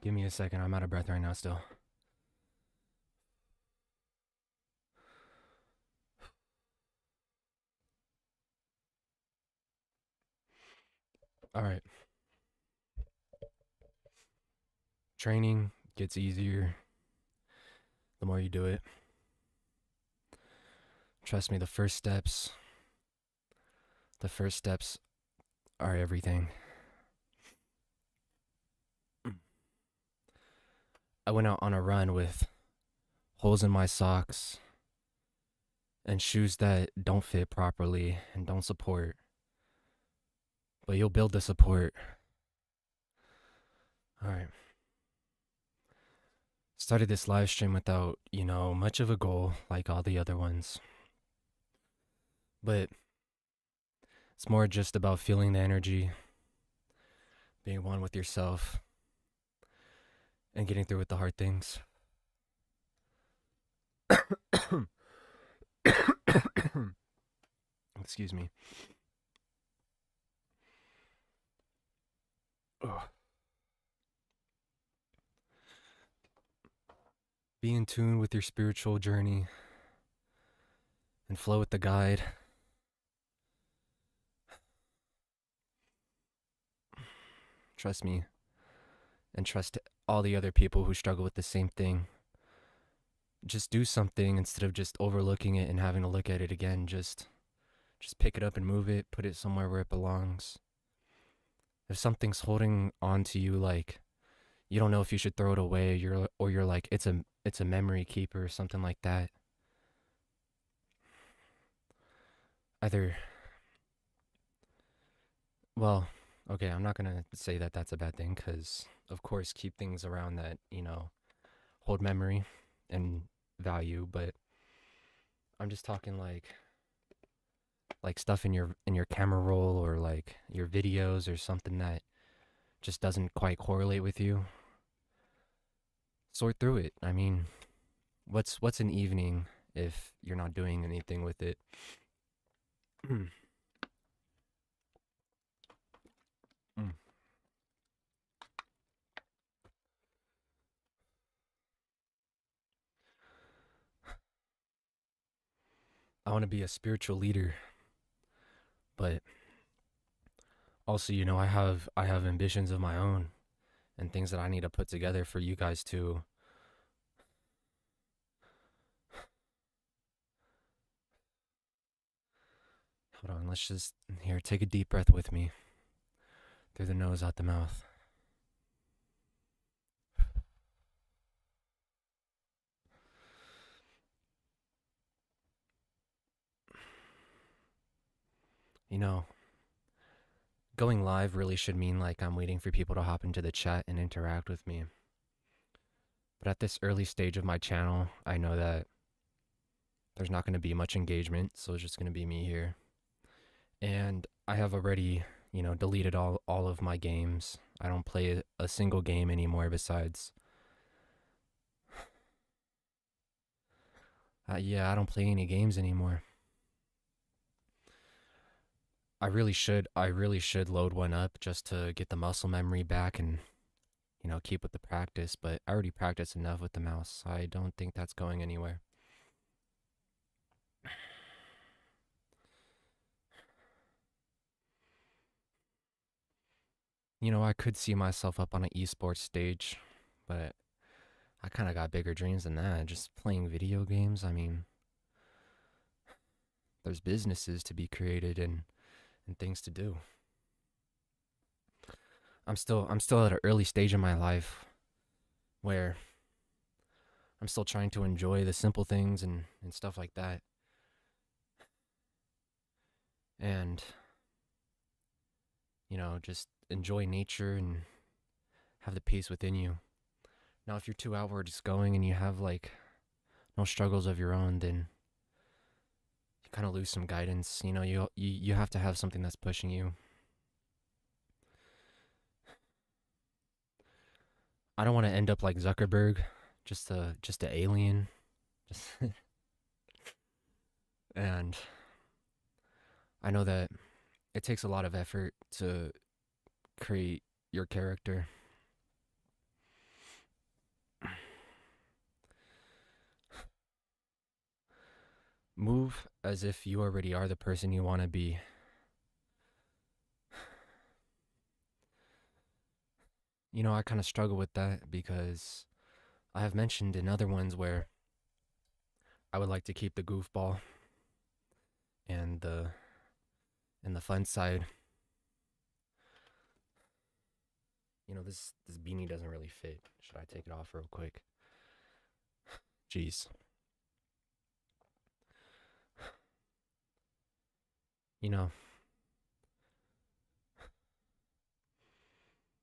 Give me a second. I'm out of breath right now still. All right. Training gets easier the more you do it. Trust me, the first steps are everything. I went out on a run with holes in my socks and shoes that don't fit properly and don't support. But you'll build the support. All right. Started this live stream without, much of a goal like all the other ones. But it's more just about feeling the energy, being one with yourself, and getting through with the hard things. Excuse me. Ugh. Be in tune with your spiritual journey and flow with the guide. Trust me, and trust all the other people who struggle with the same thing. Just do something instead of just overlooking it and having to look at it again. Just pick it up and move it, put it somewhere where it belongs. If something's holding on to you, like you don't know if you should throw it away, you're like it's a memory keeper or something like that. Either, well, okay, I'm not gonna say that that's a bad thing, because of course keep things around that hold memory and value, but I'm just talking like stuff in your camera roll, or like your videos, or something that just doesn't quite correlate with you. Sort through it. I mean, what's an evening if you're not doing anything with it? Mm. I want to be a spiritual leader, but also, I have ambitions of my own and things that I need to put together for you guys to. Hold on, let's just here take a deep breath with me through the nose, out the mouth. You know, going live really should mean like I'm waiting for people to hop into the chat and interact with me. But at this early stage of my channel, I know that there's not going to be much engagement, so it's just going to be me here. And I have already, deleted all of my games. I don't play a single game anymore besides. Yeah, I don't play any games anymore. I really should load one up just to get the muscle memory back and, keep with the practice, but I already practiced enough with the mouse, so I don't think that's going anywhere. I could see myself up on an esports stage, but I kind of got bigger dreams than that. Just playing video games, I mean, there's businesses to be created and things to do. I'm still at an early stage in my life where I'm still trying to enjoy the simple things and stuff like that. And, just enjoy nature and have the peace within you. Now, if you're too outwards going and you have like no struggles of your own, then you kind of lose some guidance. You have to have something that's pushing you. I don't want to end up like Zuckerberg, just a alien. Just and I know that it takes a lot of effort to create your character. Move as if you already are the person you want to be. You know, I kind of struggle with that because I have mentioned in other ones where I would like to keep the goofball and the fun side. You know, this beanie doesn't really fit. Should I take it off real quick? Jeez. You know,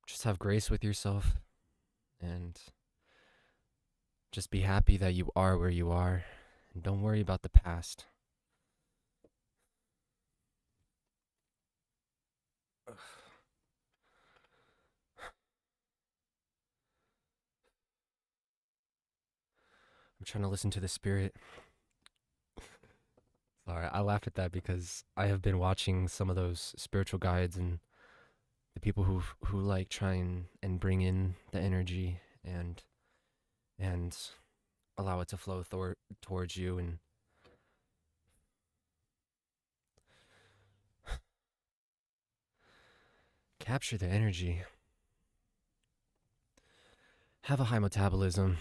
just have grace with yourself and just be happy that you are where you are and don't worry about the past. I'm trying to listen to the spirit. Sorry, I laughed at that because I have been watching some of those spiritual guides and the people who like try and bring in the energy and allow it to flow towards you and capture the energy. Have a high metabolism.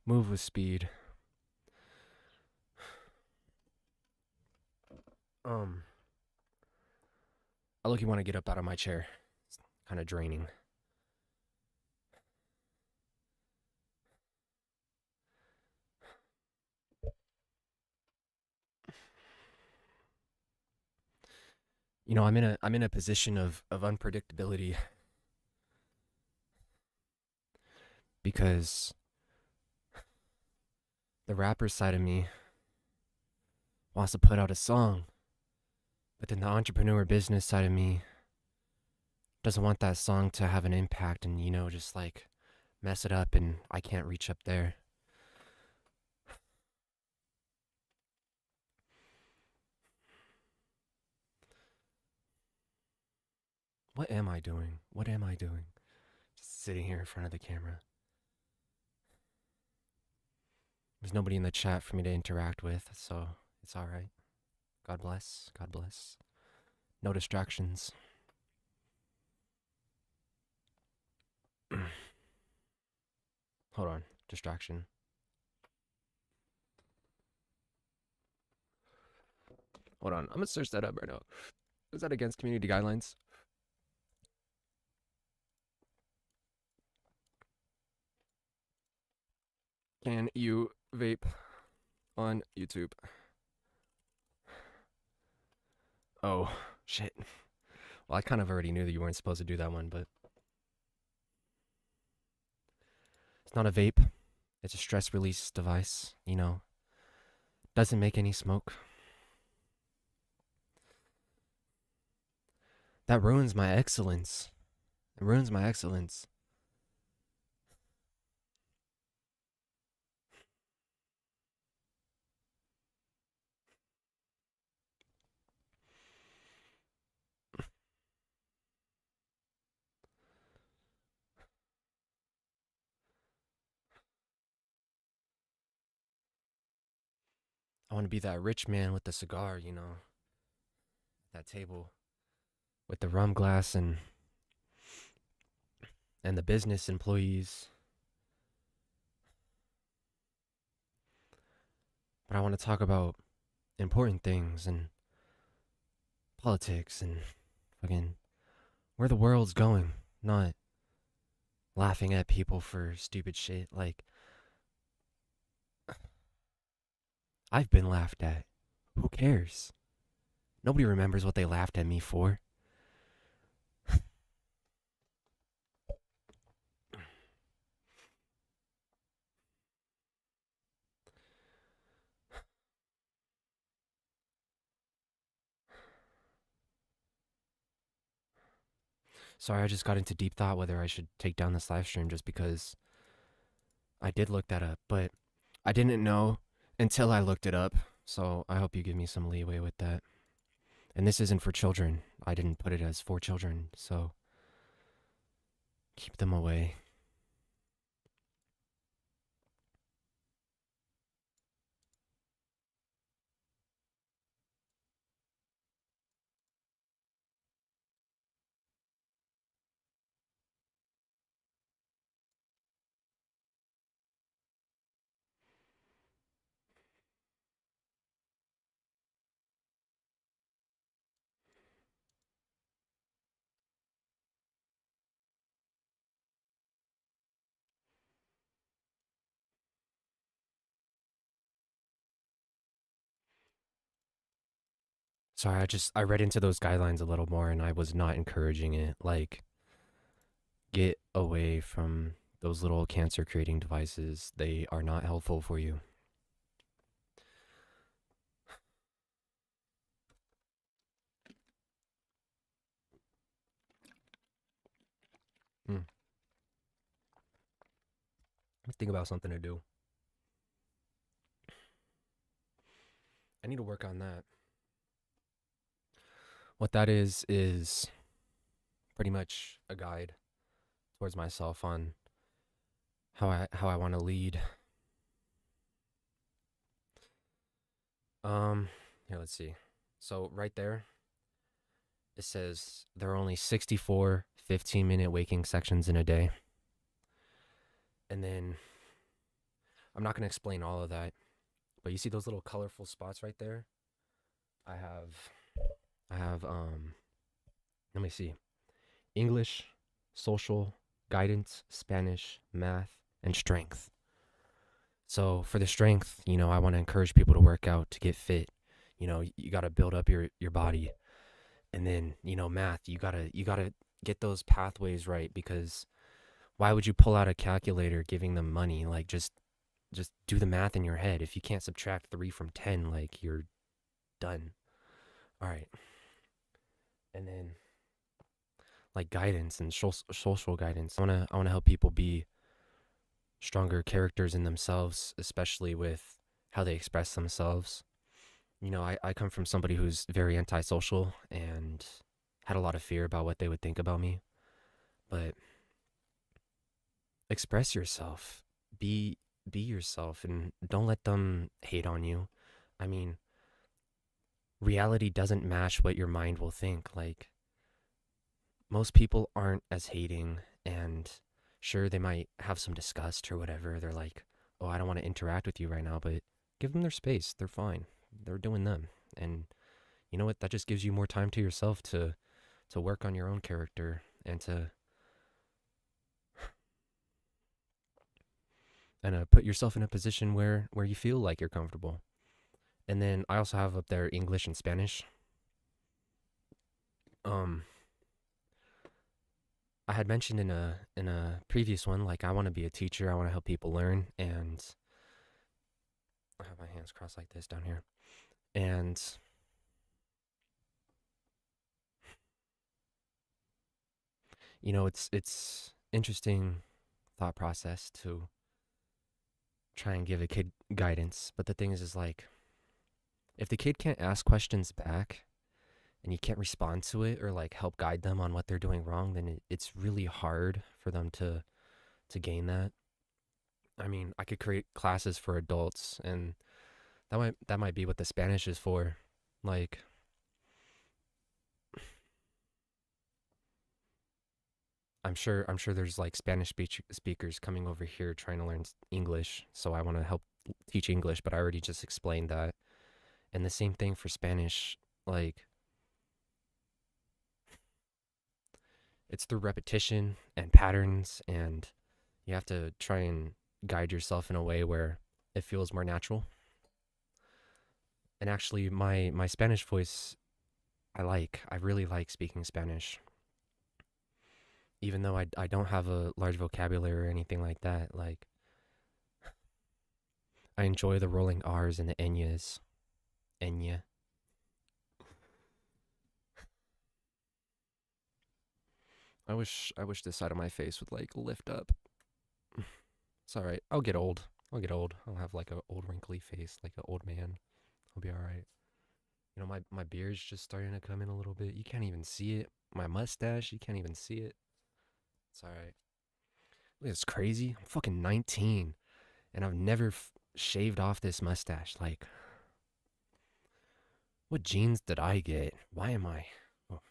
Move with speed. I look, you want to get up out of my chair. It's kind of draining. You know, I'm in a position of unpredictability because the rapper side of me wants to put out a song, but then the entrepreneur business side of me doesn't want that song to have an impact and, you know, just like mess it up and I can't reach up there. What am I doing? What am I doing? Just sitting here in front of the camera. There's nobody in the chat for me to interact with, so it's alright. God bless. God bless. No distractions. Hold on. Distraction. Hold on. I'm gonna search that up right now. Is that against community guidelines? Can you vape on YouTube? Oh, shit. Well, I kind of already knew that you weren't supposed to do that one, but it's not a vape. It's a stress release device, you know. Doesn't make any smoke. That ruins my excellence. It ruins my excellence. I want to be that rich man with the cigar, you know. That table with the rum glass and the business employees. But I want to talk about important things and politics and fucking where the world's going, not laughing at people for stupid shit. Like, I've been laughed at. Who cares? Nobody remembers what they laughed at me for. Sorry, I just got into deep thought whether I should take down this live stream just because I did look that up, but I didn't know until I looked it up. So I hope you give me some leeway with that. And this isn't for children. I didn't put it as for children, so keep them away. Sorry, I read into those guidelines a little more and I was not encouraging it. Like, get away from those little cancer creating devices. They are not helpful for you. Hmm. Let's think about something to do. I need to work on that. What that is pretty much a guide towards myself on how I want to lead. Um, Here, let's see. So right there, it says there are only 64 15-minute waking sections in a day. And then I'm not going to explain all of that, but you see those little colorful spots right there? I have let me see. English, social, guidance, Spanish, math, and strength. So for the strength, I want to encourage people to work out to get fit. You got to build up your body. And then, math, you got to get those pathways right, because why would you pull out a calculator giving them money? Like, just do the math in your head. If you can't subtract 3 from 10, like, you're done. All right. And then, like, guidance and social guidance. I want to help people be stronger characters in themselves, especially with how they express themselves. I come from somebody who's very antisocial and had a lot of fear about what they would think about me. But express yourself. Be yourself and don't let them hate on you. I mean, reality doesn't match what your mind will think. Like, most people aren't as hating, and sure, they might have some disgust or whatever. They're like, "Oh, I don't want to interact with you right now," but give them their space. They're fine. They're doing them. And you know what? That just gives you more time to yourself to work on your own character and to put yourself in a position where you feel like you're comfortable. And then I also have up there English and Spanish. Um, I had mentioned in a previous one, like, I want to be a teacher. I want to help people learn, and I have my hands crossed like this down here. And it's interesting thought process to try and give a kid guidance, but the thing is like, if the kid can't ask questions back and you can't respond to it or like help guide them on what they're doing wrong, then it's really hard for them to gain that. I mean, I could create classes for adults, and that might be what the Spanish is for. Like, I'm sure there's like Spanish speakers coming over here trying to learn English, so I want to help teach English, but I already just explained that. And the same thing for Spanish. Like, it's through repetition and patterns, and you have to try and guide yourself in a way where it feels more natural. And actually, my Spanish voice, I really like speaking Spanish, even though I don't have a large vocabulary or anything like that. Like, I enjoy the rolling R's and the Enyas. Enya. I wish this side of my face would like lift up. It's all right. I'll get old. I'll get old. I'll have like a old wrinkly face, like an old man. I'll be all right. My beard's just starting to come in a little bit. You can't even see it. My mustache, you can't even see it. It's all right. Look, it's crazy. I'm fucking 19, and I've never shaved off this mustache. Like, what genes did I get? Why am I? Well,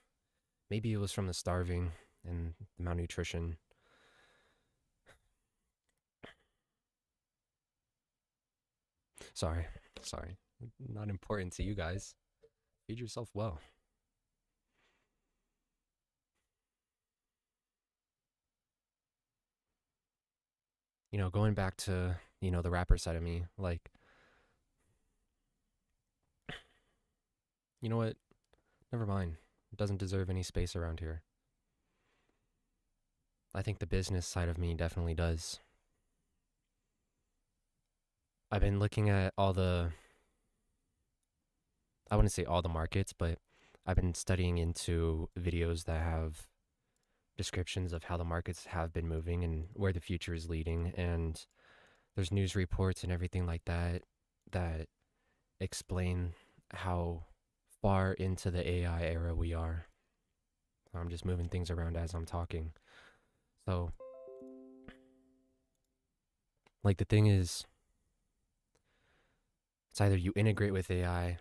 maybe it was from the starving and the malnutrition. Sorry, sorry. Not important to you guys. Feed yourself well. Going back to, the rapper side of me, like, you know what? Never mind. It doesn't deserve any space around here. I think the business side of me definitely does. I've been looking at I wouldn't say all the markets, but I've been studying into videos that have descriptions of how the markets have been moving and where the future is leading. And there's news reports and everything like that that explain how far into the AI era we are. I'm just moving things around as I'm talking. So, like, the thing is, it's either you integrate with AI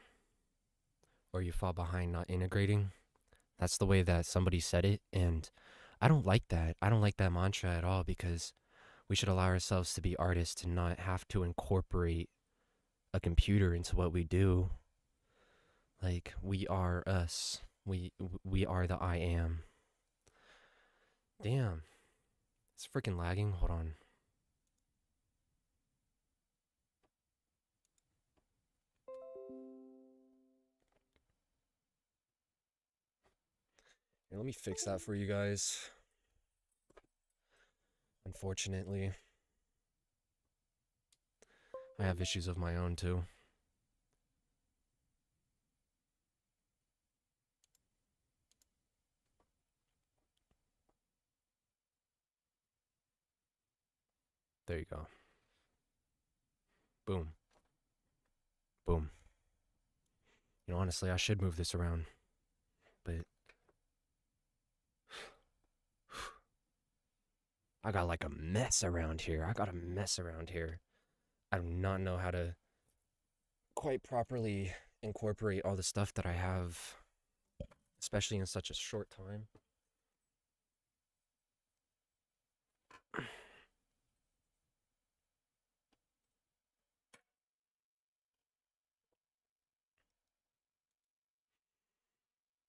or you fall behind not integrating. That's the way that somebody said it. And I don't like that. I don't like that mantra at all because we should allow ourselves to be artists and not have to incorporate a computer into what we do. Like, we are us. We are the I am. Damn. It's freaking lagging. Hold on. Here, let me fix that for you guys. Unfortunately, I have issues of my own too. There you go. Boom. Boom. You know, honestly, I should move this around, but I got like a mess around here. I got a mess around here. I do not know how to quite properly incorporate all the stuff that I have, especially in such a short time.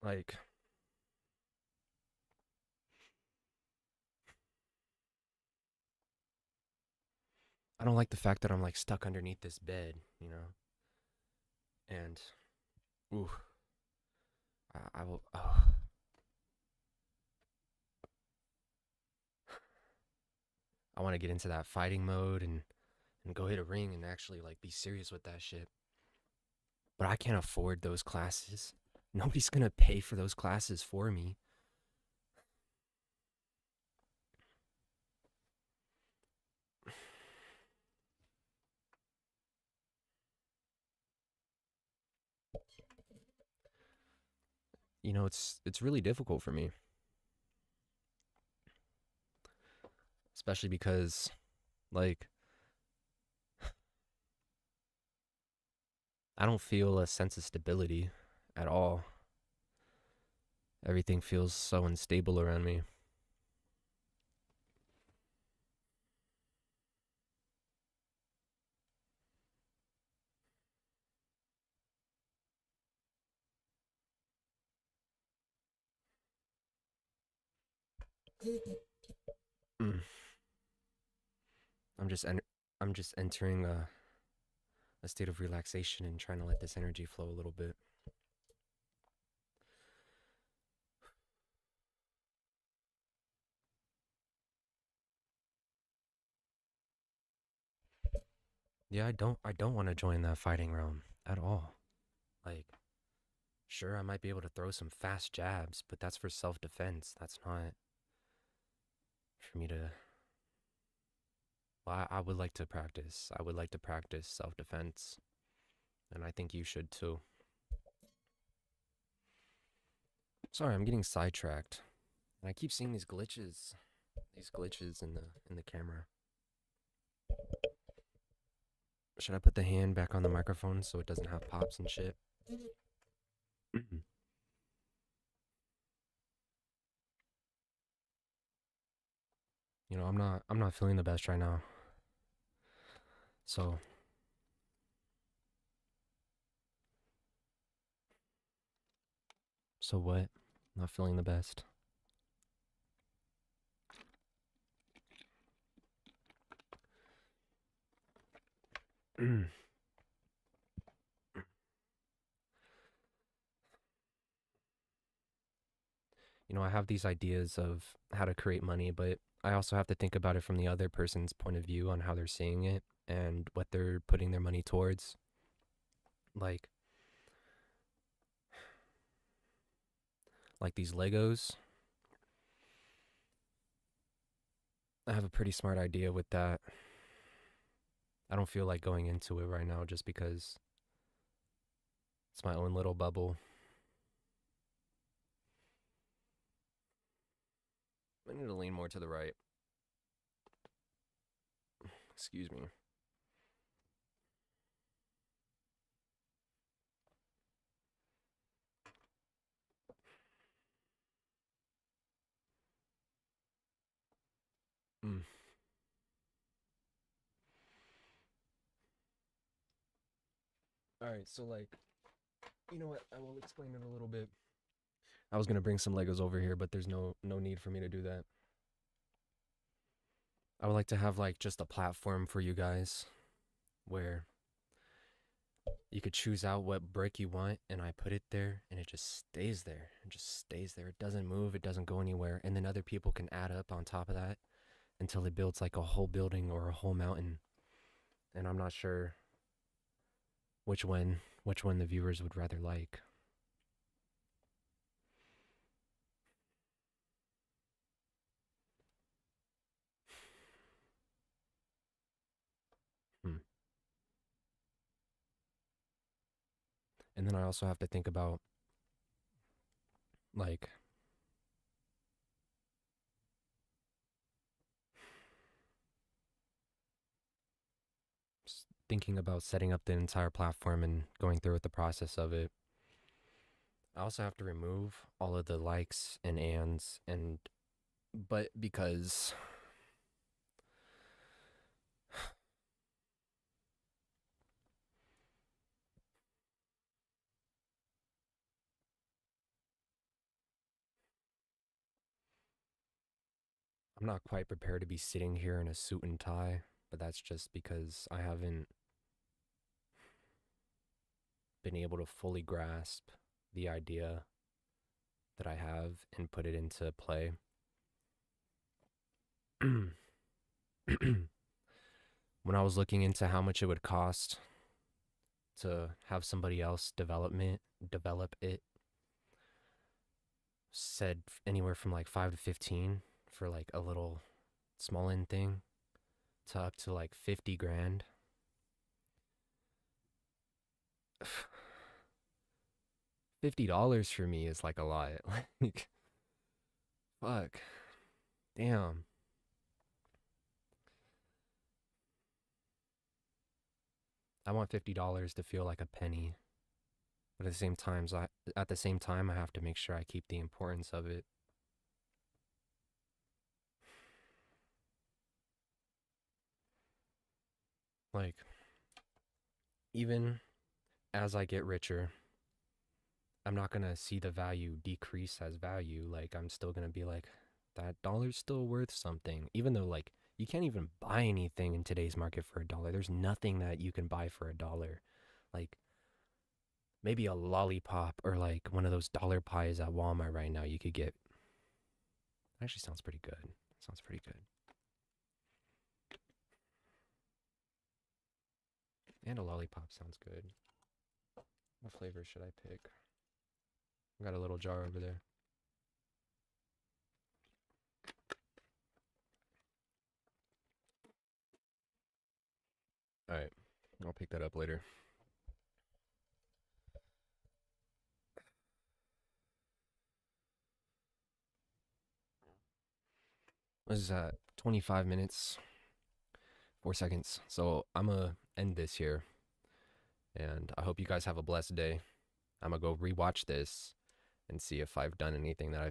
Like, I don't like the fact that I'm like stuck underneath this bed, you know? And, ooh, I will, oh, I want to get into that fighting mode and go hit a ring and actually like be serious with that shit. But I can't afford those classes. Nobody's gonna pay for those classes for me. You know, it's really difficult for me, especially because like I don't feel a sense of stability at all. Everything feels so unstable around me. Mm. I'm just en- I'm just entering a state of relaxation and trying to let this energy flow a little bit. Yeah, I don't want to join that fighting realm at all. Like, sure, I might be able to throw some fast jabs, but that's for self-defense. That's not for me to. Well, I would like to practice. I would like to practice self-defense, and I think you should too. Sorry, I'm getting sidetracked. And I keep seeing these glitches in the camera. Should I put the hand back on the microphone so it doesn't have pops and shit? You know, I'm not feeling the best right now. So, so what? Not feeling the best. I have these ideas of how to create money, but I also have to think about it from the other person's point of view on how they're seeing it and what they're putting their money towards. Like like these Legos. I have a pretty smart idea with that. I don't feel like going into it right now just because it's my own little bubble. I need to lean more to the right. Excuse me. Mm. All right, so like, you know what? I will explain it a little bit. I was gonna bring some Legos over here, but there's no need for me to do that. I would like to have like just a platform for you guys where you could choose out what brick you want, and I put it there, and it just stays there. It just stays there. It doesn't move. It doesn't go anywhere. And then other people can add up on top of that until it builds like a whole building or a whole mountain. And I'm not sure which one the viewers would rather like. Hmm. And then I also have to think about like thinking about setting up the entire platform and going through with the process of it. I also have to remove all of the likes and ands and but because I'm not quite prepared to be sitting here in a suit and tie, but that's just because I haven't been able to fully grasp the idea that I have and put it into play. When I was looking into how much it would cost to have somebody else develop it, said anywhere from like 5 to 15 for like a little small end thing to up to like 50 grand. $50 for me is like a lot. Like, fuck. Damn. I want $50 to feel like a penny. But at the same time I have to make sure I keep the importance of it. Like, even as I get richer, I'm not gonna see the value decrease as value. Like, I'm still gonna be like, that dollar's still worth something. Even though, like, you can't even buy anything in today's market for $1. There's nothing that you can buy for $1. Like, maybe a lollipop or like one of those dollar pies at Walmart right now you could get. Actually, sounds pretty good. Sounds pretty good. And a lollipop sounds good. What flavor should I pick? I got a little jar over there. All right, I'll pick that up later. This is at 25 minutes, 4 seconds. So I'm gonna end this here, and I hope you guys have a blessed day. I'm gonna go rewatch this and see if I've done anything that I